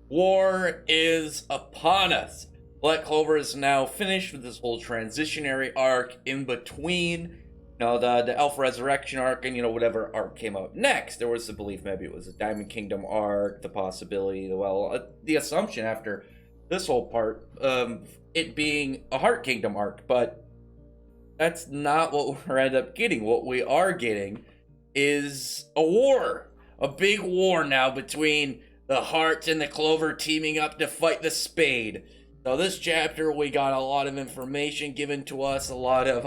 War is upon us. Black Clover is now finished with this whole transitionary arc in between, the Elf Resurrection arc and, whatever arc came out next. There was the belief maybe it was a Diamond Kingdom arc, the possibility, the assumption after this whole part, it being a Heart Kingdom arc, but that's not what we're end up getting. What we are getting is a war, a big war now between the Heart and the Clover teaming up to fight the Spade. So this chapter, we got a lot of information given to us, a lot of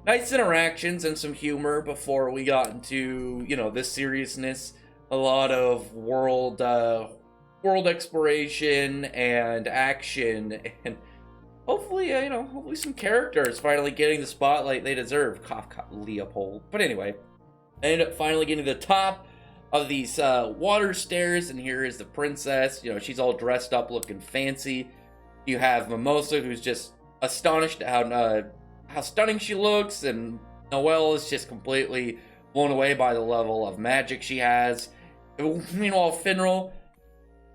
nice interactions and some humor before we got into, this seriousness. A lot of world exploration and action, and hopefully, hopefully some characters finally getting the spotlight they deserve. Cough, cough, Leopold. But anyway, I ended up finally getting to the top of these water stairs, and here is the princess. She's all dressed up, looking fancy. You have Mimosa, who's just astonished at how stunning she looks, and Noelle is just completely blown away by the level of magic she has. Meanwhile, Finral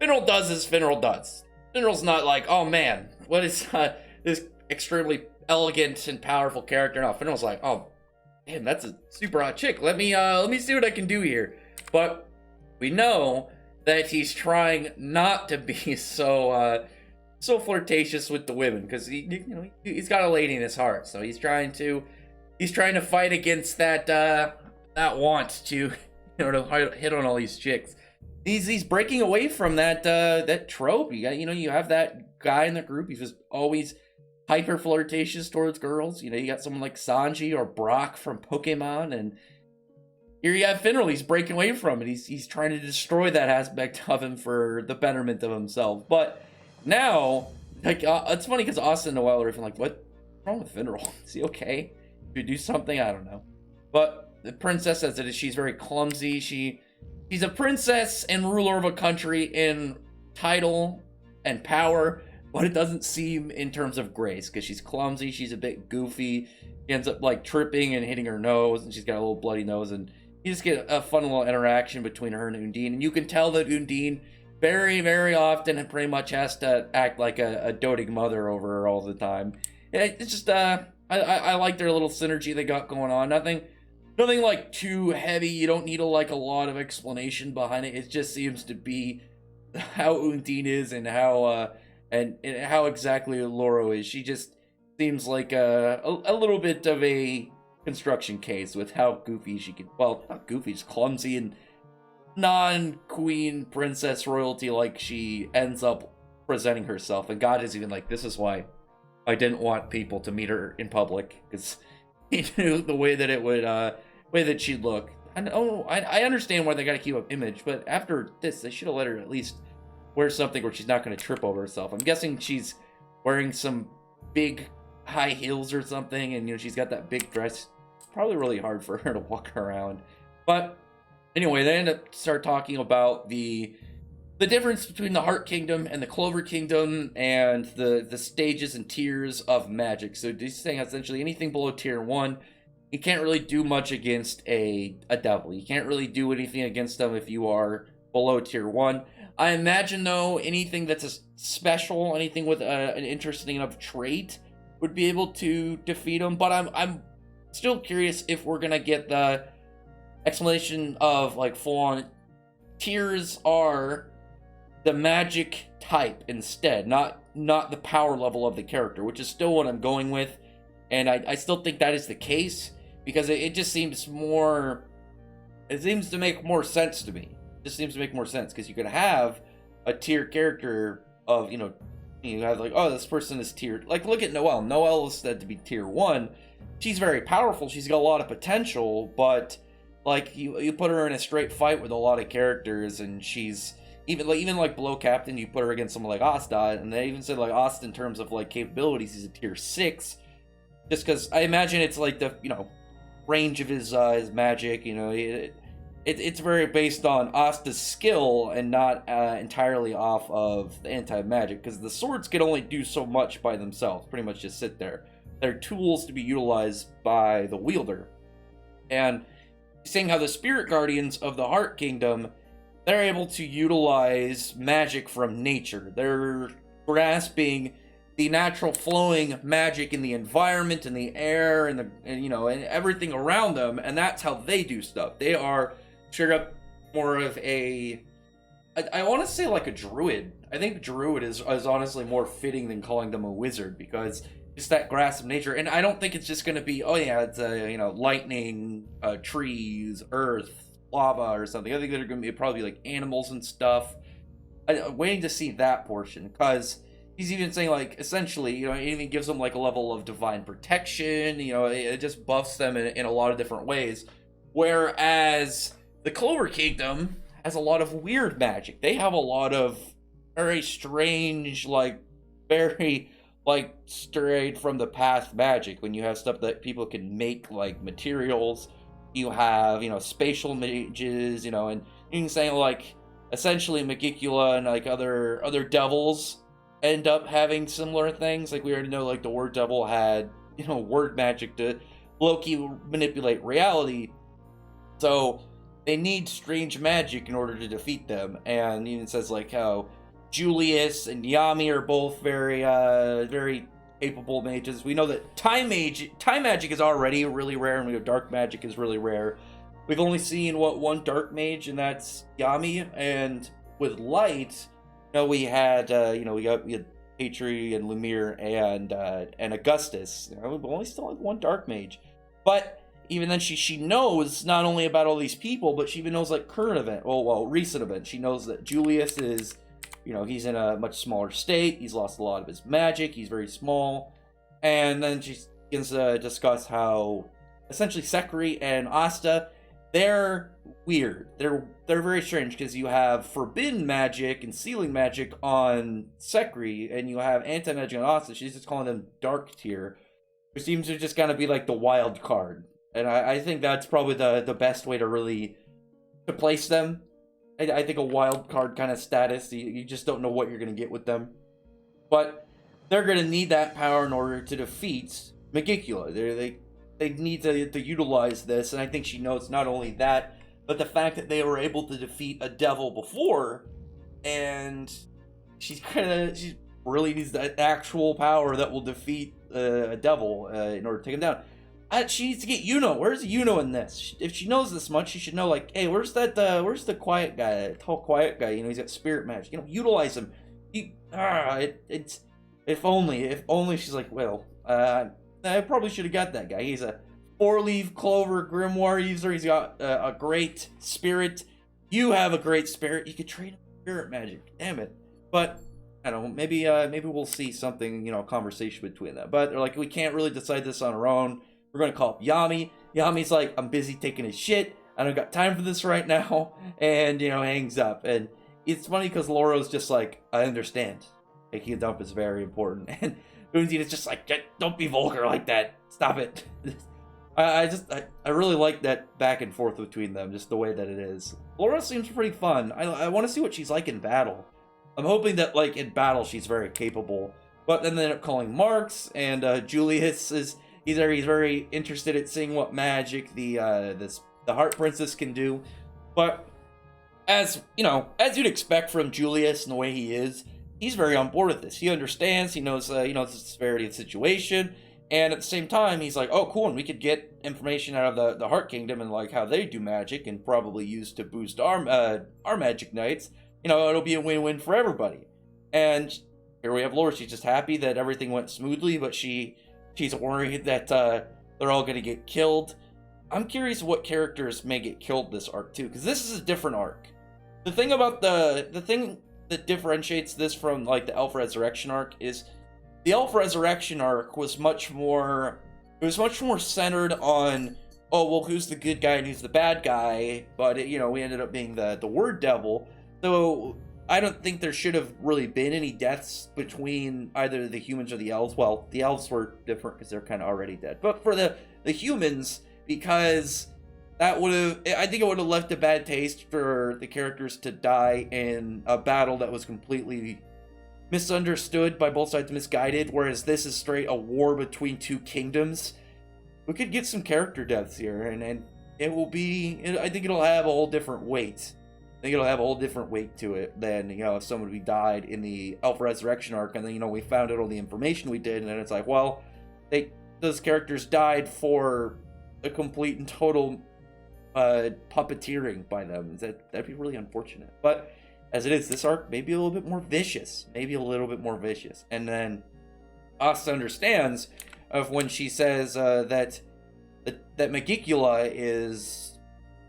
does as Finral does. Finral's not like, oh man, what is this extremely elegant and powerful character? No, Finral's like, oh, damn, that's a super hot chick. Let me see what I can do here. But we know that he's trying not to be so flirtatious with the women, because he's got a lady in his heart. So he's trying to fight against that want to to hit on all these chicks. He's breaking away from that trope. You have that guy in the group. He's just always hyper flirtatious towards girls. You got someone like Sanji or Brock from Pokemon, and here you have Finral. He's breaking away from it. He's trying to destroy that aspect of him for the betterment of himself. But now, it's funny because Austin and Noelle are even like, what's wrong with Finral? Is he okay? Should we do something? I don't know. But the princess says that she's very clumsy. She's a princess and ruler of a country in title and power, but it doesn't seem in terms of grace, because she's clumsy, she's a bit goofy. She ends up tripping and hitting her nose, and she's got a little bloody nose, and you just get a fun little interaction between her and Undine, and you can tell that Undine very, very often and pretty much has to act like a doting mother over her all the time. It's just, I like their little synergy they got going on. Nothing too heavy. You don't need a lot of explanation behind it. It just seems to be how Undine is and how how exactly Loro is. She just seems like a little bit of a construction case with how goofy she can. Well, not goofy, just clumsy and non-queen princess royalty like she ends up presenting herself. And God is even like, this is why I didn't want people to meet her in public, because he knew the way that it would way that she'd look. I understand why they gotta keep up image, but after this they should have let her at least wear something where she's not gonna trip over herself. I'm guessing she's wearing some big high heels or something, and she's got that big dress. It's probably really hard for her to walk around. But anyway, they end up start talking about the difference between the Heart Kingdom and the Clover Kingdom, and the stages and tiers of magic. So he's saying essentially anything below tier 1, you can't really do much against a devil. You can't really do anything against them if you are below tier 1. I imagine, though, anything that's a special, anything with an interesting enough trait would be able to defeat them. But I'm still curious if we're gonna get the explanation of full-on tiers are the magic type instead, not the power level of the character, which is still what I'm going with. And I still think that is the case, because it just seems more, it seems to make more sense to me. It just seems to make more sense, because you could have a tier character of, you have oh, this person is tiered. Look at Noelle. Noelle is said to be tier 1. She's very powerful. She's got a lot of potential, but you put her in a straight fight with a lot of characters, and she's even below captain. You put her against someone like Asta, and they even said Asta in terms of capabilities, he's a tier 6, just because I imagine it's the range of his magic. It's very based on Asta's skill and not entirely off of the anti-magic, because the swords can only do so much by themselves, pretty much just sit there. They're tools to be utilized by the wielder. And seeing how the spirit guardians of the Heart Kingdom they're able to utilize magic from nature. They're grasping the natural flowing magic in the environment and the air and everything around them, and that's how they do stuff. They are straight up more of a, I want to say like a druid. I think druid is honestly more fitting than calling them a wizard, because it's that grasp of nature. And I don't think it's just going to be, oh yeah, it's lightning, trees, earth, lava, or something. I think they're going to be probably like animals and stuff. I'm waiting to see that portion, because he's even saying, like, essentially, it even gives them like a level of divine protection. It just buffs them in a lot of different ways. Whereas the Clover Kingdom has a lot of weird magic. They have a lot of very strange, like, very, like, straight from the past magic. When you have stuff that people can make, like, materials, you have, spatial mages, and you can say, like, essentially Magicula and, like, other devils end up having similar things. Like, we already know, like, the Word Devil had, word magic to low-key manipulate reality. So they need strange magic in order to defeat them. And even says, like, how Julius and Yami are both very, very capable mages. We know that time magic is already really rare, and we know dark magic is really rare. We've only seen one dark mage, and that's Yami. And with light, we had we had Patri and Lumiere and Augustus. We've only still had one dark mage, but even then she knows not only about all these people, but she even knows like recent events. She knows that Julius is, he's in a much smaller state. He's lost a lot of his magic. He's very small. And then she begins to discuss how essentially Sekri and Asta, they're weird. They're very strange, because you have forbidden magic and sealing magic on Sekri, and you have anti-magic on Asta. She's just calling them dark tier, which seems to just kind of be like the wild card. And I think that's probably the best way to place them. I think a wild card kind of status. You just don't know what you're going to get with them. But they're going to need that power in order to defeat Magicula. They need to utilize this, and I think she knows not only that, but the fact that they were able to defeat a devil before, and she really needs that actual power that will defeat a devil in order to take him down. She needs to get Yuno. Where's Yuno in this? If she knows this much, she should know, like, hey, where's the quiet guy, that tall quiet guy? He's got spirit magic. Utilize him. If only she's like, well, I probably should have got that guy. He's a 4-leaf Clover Grimoire user. He's got a great spirit. You have a great spirit. You could trade him spirit magic. Damn it. But I don't know. Maybe we'll see something, conversation between them. But they're like, we can't really decide this on our own. We're going to call up Yami. Yami's like, I'm busy taking his shit. I don't got time for this right now. And, hangs up. And it's funny because Laura's just like, I understand. Taking a dump is very important. And Boonzine is just like, don't be vulgar like that. Stop it. I really like that back and forth between them, just the way that it is. Laura seems pretty fun. I want to see what she's like in battle. I'm hoping that, like, in battle she's very capable. But then they end up calling Marks, and Julius is... He's very interested in seeing what magic the Heart Princess can do. But as you'd expect from Julius and the way he is, he's very on board with this. He understands. He knows the severity of the situation, and at the same time, he's like, oh, cool, and we could get information out of the Heart Kingdom and like how they do magic, and probably use to boost our magic knights. It'll be a win-win for everybody. And here we have Laura. She's just happy that everything went smoothly, but she's worried that they're all going to get killed. I'm curious what characters may get killed this arc too, because this is a different arc. The thing about the thing that differentiates this from like the Elf Resurrection arc is the Elf Resurrection arc was much more centered on, oh well, who's the good guy and who's the bad guy, but we ended up being the Word Devil. So I don't think there should have really been any deaths between either the humans or the elves. Well, the elves were different because they're kind of already dead. But for the humans, because I think it would have left a bad taste for the characters to die in a battle that was completely misunderstood by both sides, misguided, whereas this is straight a war between two kingdoms. We could get some character deaths here, and it will be, I think it'll have a whole different weight. I think it'll have a whole different weight to it than, if somebody died in the Alpha Resurrection arc, and then, we found out all the information we did, and then it's like, well, those characters died for a complete and total puppeteering by them. That'd be really unfortunate. But as it is, this arc may be a little bit more vicious. And then Asta understands of when she says that Magicula is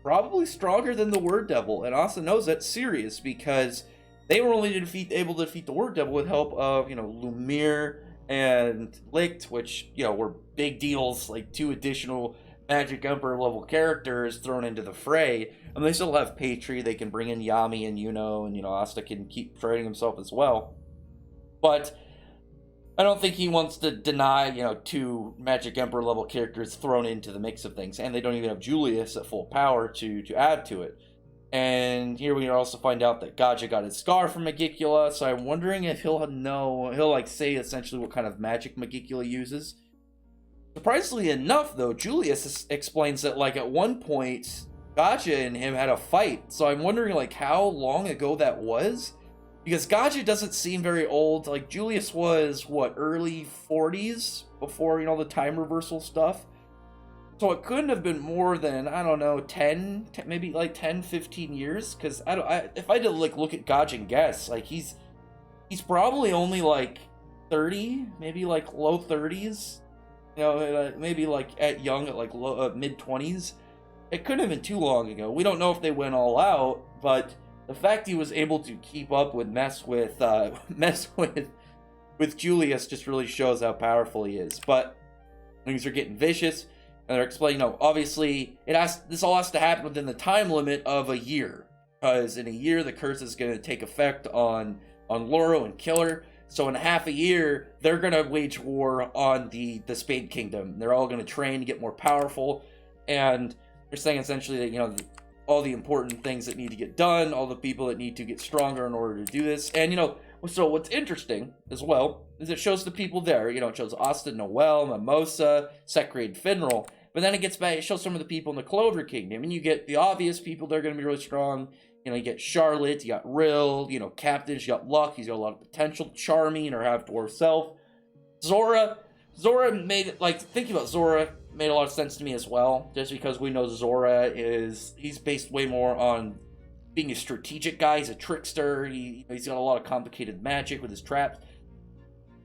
probably stronger than the Word Devil, and Asta knows that's serious because they were only able to defeat the Word Devil with help of Lumiere and Licht, which were big deals, like 2 additional Magic Emperor level characters thrown into the fray. And they still have Patri. They can bring in Yami and Yuno, and Asta can keep training himself as well. But I don't think he wants to deny 2 Magic Emperor level characters thrown into the mix of things, and they don't even have Julius at full power to add to it. And here we also find out that Gaja got his scar from Magicula, so I'm wondering if he'll say essentially what kind of magic Magicula uses. Surprisingly enough, though, Julius explains that, at one point, Gaja and him had a fight. So I'm wondering, how long ago that was? Because Gaja doesn't seem very old. Julius was, early 40s before, the time reversal stuff. So it couldn't have been more than, I don't know, 10 maybe 10, 15 years. Because if I had to, look at Gaja and guess, he's probably only, 30, maybe, low 30s. Maybe at low, mid-20s. It couldn't have been too long ago. We don't know if they went all out, but the fact he was able to keep up with mess with Julius just really shows how powerful he is. But things are getting vicious, and they're explaining, obviously this all has to happen within the time limit of a year, because in a year the curse is going to take effect on Loro and kill her. So in half a year, they're going to wage war on the Spade Kingdom. They're all going to train to get more powerful. And they're saying essentially that, all the important things that need to get done, all the people that need to get stronger in order to do this. And, so what's interesting as well is it shows the people there. It shows Austin, Noel, Mimosa, Secrade, Finral. But then it shows some of the people in the Clover Kingdom. And you get the obvious people that are going to be really strong. You get Charlotte, you got Rill, Captain, you got Luck, he's got a lot of potential. Charming, or half-dwarf self. Zora made it, thinking about Zora made a lot of sense to me as well, just because we know Zora he's based way more on being a strategic guy. He's a trickster, he's got a lot of complicated magic with his traps.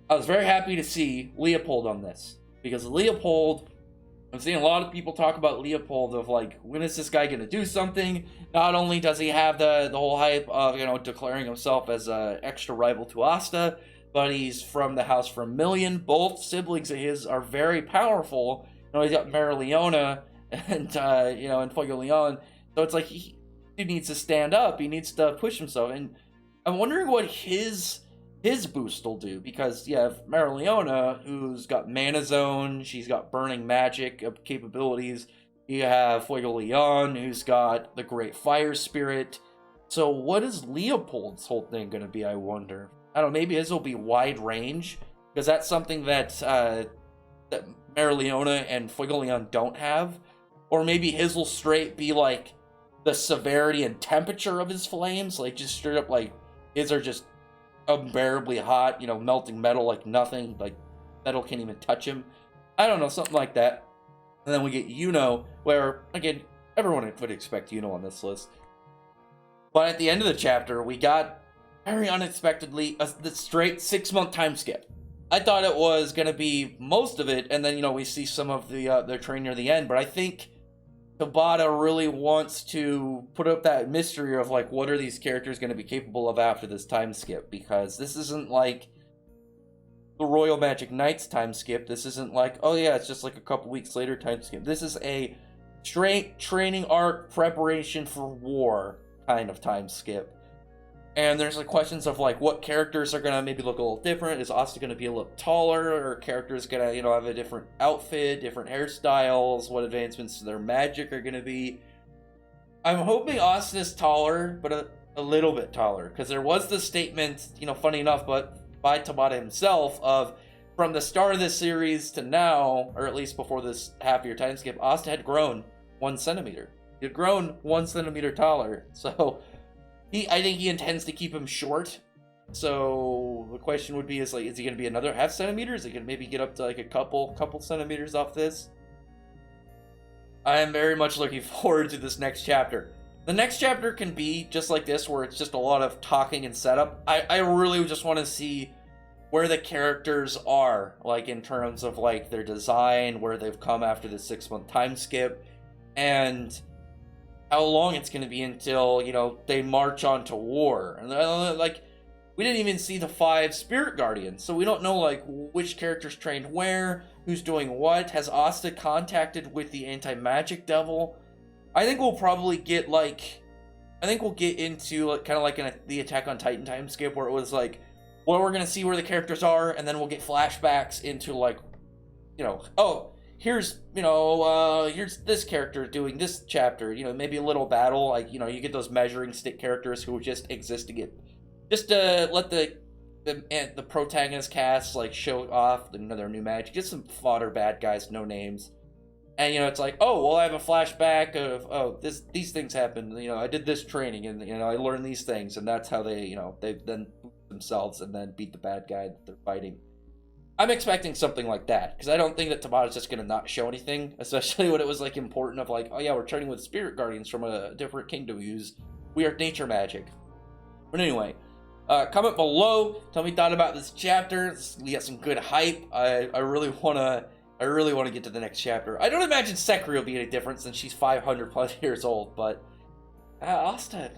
I was very happy to see Leopold on this, because Leopold, I'm seeing a lot of people talk about Leopold of when is this guy going to do something? Not only does he have the whole hype of, declaring himself as an extra rival to Asta, but he's from the House Vermilion. Both siblings of his are very powerful. He's got Marileona and, and Fuego Leon. So it's he needs to stand up. He needs to push himself. And I'm wondering what his boost will do, because you have Marileona, who's got Mana Zone, she's got Burning Magic capabilities. You have Fuego Leon, who's got the Great Fire Spirit. So what is Leopold's whole thing going to be, I wonder? I don't know, maybe his will be wide range, because that's something that that Marileona and Fuego Leon don't have. Or maybe his will straight be the severity and temperature of his flames, just straight up his are just unbearably hot, melting metal like nothing, metal can't even touch him. I don't know, something like that. And then we get Yuno, where, again, everyone would expect Yuno on this list. But at the end of the chapter, we got, very unexpectedly, the straight 6-month time skip. I thought it was going to be most of it, and then, we see some of their training near the end, but I think Tabata really wants to put up that mystery of, what are these characters going to be capable of after this time skip, because this isn't the Royal Magic Knights time skip. This isn't oh yeah, it's just a couple weeks later time skip. This is a straight training arc preparation for war kind of time skip. And there's questions of what characters are gonna maybe look a little different. Is Asta gonna be a little taller, or characters gonna have a different outfit, different hairstyles? What advancements to their magic are gonna be? I'm hoping Asta's taller, but a little bit taller, because there was the statement, funny enough, but by Tabata himself, of from the start of this series to now, or at least before this half-year time skip, Asta had grown 1 centimeter. He had grown 1 centimeter taller. So I think he intends to keep him short. So the question would be, is he going to be another half centimeter? Is he going to maybe get up to like a couple centimeters off this? I am very much looking forward to this next chapter. The next chapter can be just like this, where it's just a lot of talking and setup. I really just want to see where the characters are, like in terms of like their design, where they've come after the 6-month time skip, and how long it's going to be until, you know, they march on to war. And like, we didn't even see the 5 spirit guardians, so we don't know like which characters trained where, who's doing what. Has Asta contacted with the anti-magic devil? I think we'll probably get like, I think we'll get into like, kind of like in the Attack on Titan time skip, where it was like, well, we're gonna see where the characters are, and then we'll get flashbacks into like, you know, oh, here's, you know, here's this character doing this chapter, you know, maybe a little battle, like, you know, you get those measuring stick characters who just exist to get, just to let the protagonist cast like show off, you know, their new magic, just some fodder bad guys, no names. And, you know, it's like, oh, well, I have a flashback of, oh, these things happened, you know, I did this training, and, you know, I learned these things, and that's how they, you know, they then themselves and then beat the bad guy that they're fighting. I'm expecting something like that, because I don't think that Tabata's just going to not show anything, especially when it was, like, important of, like, oh, yeah, we're training with spirit guardians from a different kingdom who use weird nature magic. But anyway, comment below, tell me what you thought about this chapter. We got some good hype. I really want to get to the next chapter. I don't imagine Sekri will be any different since she's 500 plus years old, but Asta,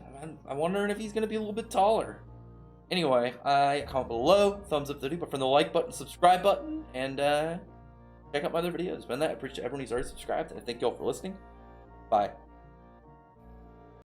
I'm wondering if he's going to be a little bit taller. Anyway, comment below, thumbs up the video, but from the like button, subscribe button, and check out my other videos. Beyond that, I appreciate everyone who's already subscribed, and thank you all for listening. Bye.